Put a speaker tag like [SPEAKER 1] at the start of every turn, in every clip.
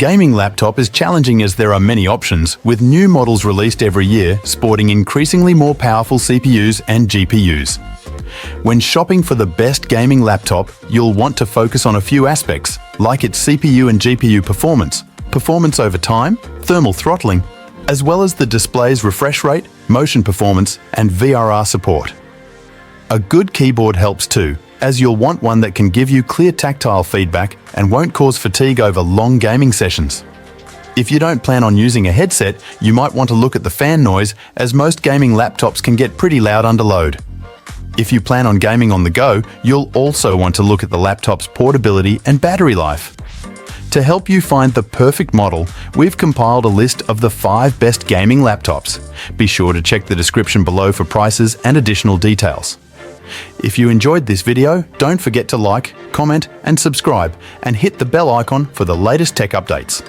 [SPEAKER 1] Gaming laptop is challenging as there are many options, with new models released every year sporting increasingly more powerful CPUs and GPUs. When shopping for the best gaming laptop, you'll want to focus on a few aspects, like its CPU and GPU performance over time, thermal throttling, as well as the display's refresh rate, motion performance, and VRR support. A good keyboard helps too, as you'll want one that can give you clear tactile feedback and won't cause fatigue over long gaming sessions. If you don't plan on using a headset, you might want to look at the fan noise, as most gaming laptops can get pretty loud under load. If you plan on gaming on the go, you'll also want to look at the laptop's portability and battery life. To help you find the perfect model, we've compiled a list of the 5 best gaming laptops. Be sure to check the description below for prices and additional details. If you enjoyed this video, don't forget to like, comment, and subscribe, and hit the bell icon for the latest tech updates.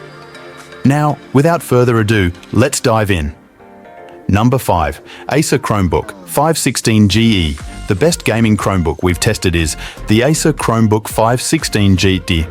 [SPEAKER 1] Now, without further ado, let's dive in. Number 5. Acer Chromebook 516 GE. The best gaming Chromebook we've tested is the Acer Chromebook 516 GE.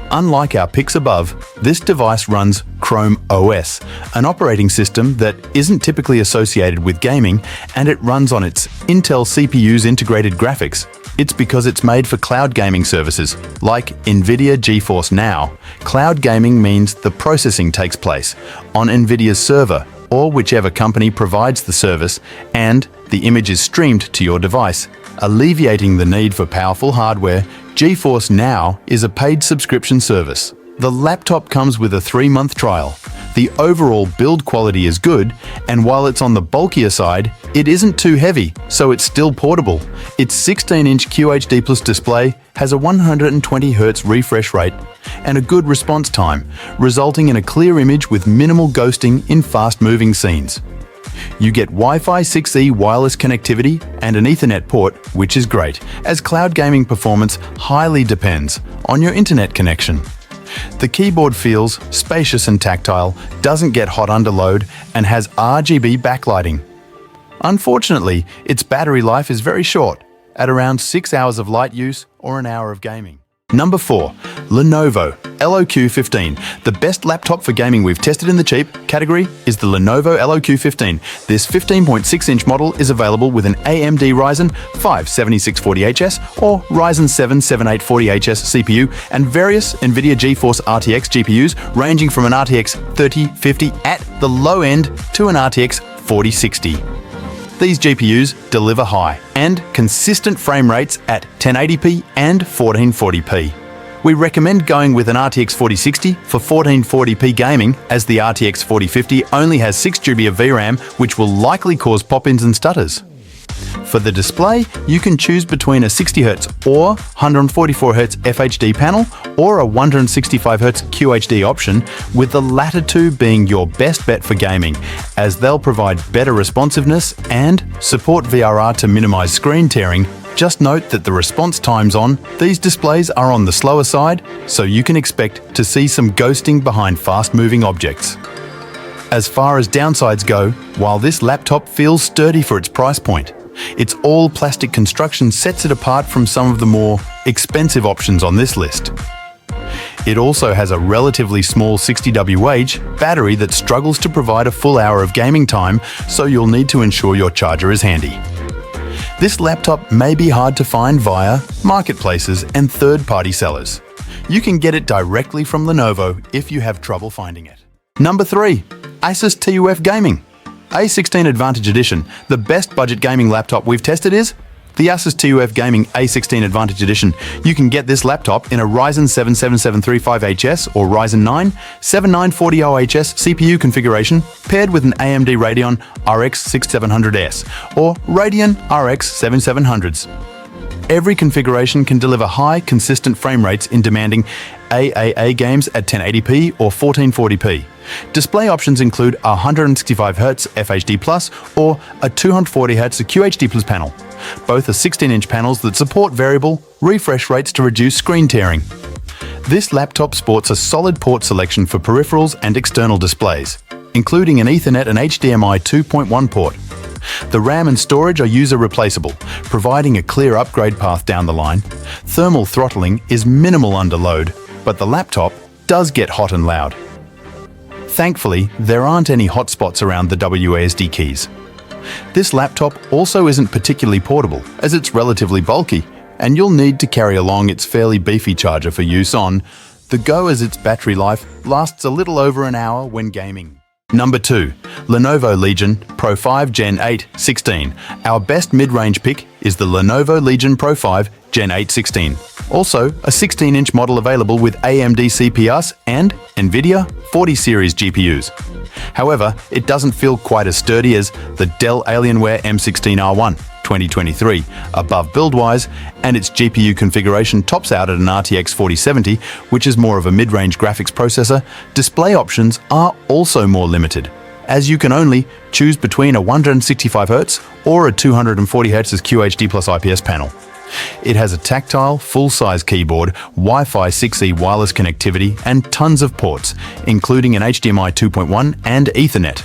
[SPEAKER 1] Unlike our picks above, this device runs Chrome OS, an operating system that isn't typically associated with gaming, and it runs on its Intel CPU's integrated graphics. It's because it's made for cloud gaming services, like NVIDIA GeForce Now. Cloud gaming means the processing takes place on NVIDIA's server, or whichever company provides the service, and the image is streamed to your device. Alleviating the need for powerful hardware, GeForce Now is a paid subscription service. The laptop comes with a 3-month trial. The overall build quality is good, and while it's on the bulkier side, it isn't too heavy, so it's still portable. Its 16-inch QHD+ display has a 120Hz refresh rate and a good response time, resulting in a clear image with minimal ghosting in fast-moving scenes. You get Wi-Fi 6E wireless connectivity and an Ethernet port, which is great, as cloud gaming performance highly depends on your internet connection. The keyboard feels spacious and tactile, doesn't get hot under load, and has RGB backlighting. Unfortunately, its battery life is very short, at around 6 hours of light use or an hour of gaming. Number 4. Lenovo LQ5. The best laptop for gaming we've tested in the cheap category is the Lenovo LQ5. This 15.6-inch model is available with an AMD Ryzen 5 7640HS or Ryzen 7 7840HS CPU and various NVIDIA GeForce RTX GPUs ranging from an RTX 3050 at the low end to an RTX 4060. These GPUs deliver high and consistent frame rates at 1080p and 1440p. We recommend going with an RTX 4060 for 1440p gaming, as the RTX 4050 only has 6GB of VRAM, which will likely cause pop-ins and stutters. For the display, you can choose between a 60Hz or 144Hz FHD panel or a 165Hz QHD option, with the latter two being your best bet for gaming, as they'll provide better responsiveness and support VRR to minimize screen tearing. Just note that the response times on these displays are on the slower side, so you can expect to see some ghosting behind fast-moving objects. As far as downsides go, while this laptop feels sturdy for its price point, its all-plastic construction sets it apart from some of the more expensive options on this list. It also has a relatively small 60Wh battery that struggles to provide a full hour of gaming time, so you'll need to ensure your charger is handy. This laptop may be hard to find via marketplaces and third-party sellers. You can get it directly from Lenovo if you have trouble finding it. Number 3. Asus TUF Gaming A16 Advantage Edition. The best budget gaming laptop we've tested is the Asus TUF Gaming A16 Advantage Edition. You can get this laptop in a Ryzen 7 7735HS or Ryzen 9 7940HS CPU configuration paired with an AMD Radeon RX 6700S or Radeon RX 7700s. Every configuration can deliver high, consistent frame rates in demanding AAA games at 1080p or 1440p. Display options include a 165Hz FHD+ or a 240Hz QHD+ panel. Both are 16-inch panels that support variable refresh rates to reduce screen tearing. This laptop sports a solid port selection for peripherals and external displays, including an Ethernet and HDMI 2.1 port. The RAM and storage are user replaceable, providing a clear upgrade path down the line. Thermal throttling is minimal under load, but the laptop does get hot and loud. Thankfully, there aren't any hotspots around the WASD keys. This laptop also isn't particularly portable, as it's relatively bulky, and you'll need to carry along its fairly beefy charger for use on the go, as its battery life lasts a little over an hour when gaming. Number 2. Lenovo Legion Pro 5 Gen A16. Our best mid-range pick is the Lenovo Legion Pro 5 Gen A16. Also, a 16-inch model available with AMD CPUs and NVIDIA 40 series GPUs. However, it doesn't feel quite as sturdy as the Dell Alienware M16 R1 2023 above build-wise, and its GPU configuration tops out at an RTX 4070, which is more of a mid-range graphics processor. Display options are also more limited, as you can only choose between a 165Hz or a 240Hz QHD plus IPS panel. It has a tactile, full-size keyboard, Wi-Fi 6E wireless connectivity, and tons of ports, including an HDMI 2.1 and Ethernet.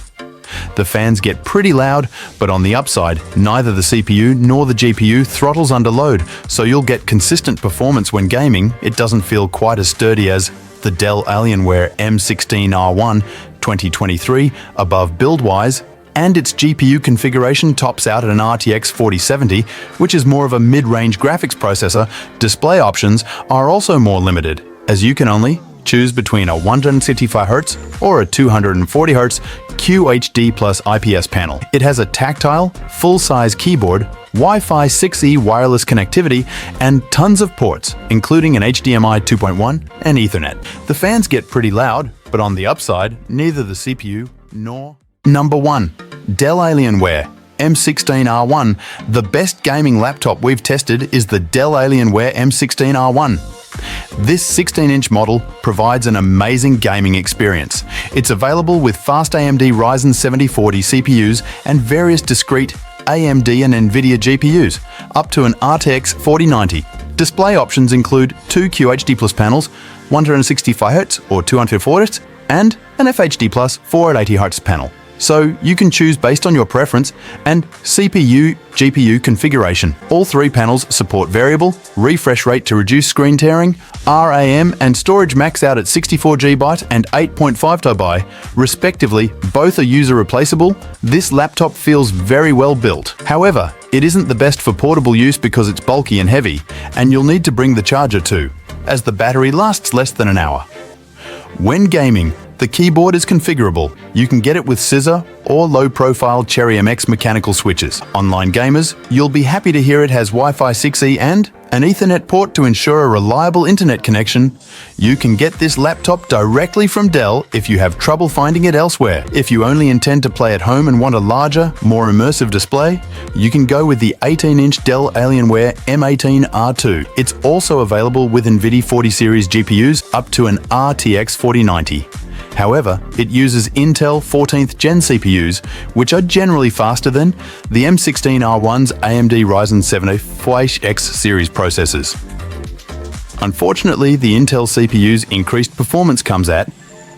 [SPEAKER 1] The fans get pretty loud, but on the upside, neither the CPU nor the GPU throttles under load, so you'll get consistent performance when gaming. It doesn't feel quite as sturdy as the Dell Alienware M16 R1 2023 above build-wise, and its GPU configuration tops out at an RTX 4070, which is more of a mid-range graphics processor. Display options are also more limited, as you can only choose between a 165Hz or a 240Hz QHD plus IPS panel. It has a tactile, full-size keyboard, Wi-Fi 6E wireless connectivity, and tons of ports, including an HDMI 2.1 and Ethernet. The fans get pretty loud, but on the upside, neither the CPU nor... Number 1. Dell Alienware M16 R1. The best gaming laptop we've tested is the Dell Alienware M16 R1. This 16-inch model provides an amazing gaming experience. It's available with fast AMD Ryzen 7040 CPUs and various discrete AMD and NVIDIA GPUs, up to an RTX 4090. Display options include 2 QHD Plus panels, 165Hz or 240Hz, and an FHD Plus 480Hz panel. So you can choose based on your preference and CPU-GPU configuration. All 3 panels support variable refresh rate to reduce screen tearing, RAM and storage max out at 64GB and 8.5TB, respectively. Both are user replaceable. This laptop feels very well built. However, it isn't the best for portable use because it's bulky and heavy, and you'll need to bring the charger too, as the battery lasts less than an hour. When gaming, the keyboard is configurable. You can get it with scissor or low-profile Cherry MX mechanical switches. Online gamers, you'll be happy to hear it has Wi-Fi 6E and an Ethernet port to ensure a reliable internet connection. You can get this laptop directly from Dell if you have trouble finding it elsewhere. If you only intend to play at home and want a larger, more immersive display, you can go with the 18-inch Dell Alienware M18 R2. It's also available with NVIDIA 40 series GPUs up to an RTX 4090. However, it uses Intel 14th Gen CPUs, which are generally faster than the M16 R1's AMD Ryzen 7040X series processors. Unfortunately, the Intel CPU's increased performance comes at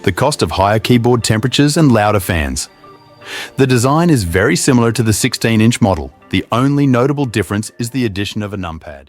[SPEAKER 1] the cost of higher keyboard temperatures and louder fans. The design is very similar to the 16-inch model. The only notable difference is the addition of a numpad.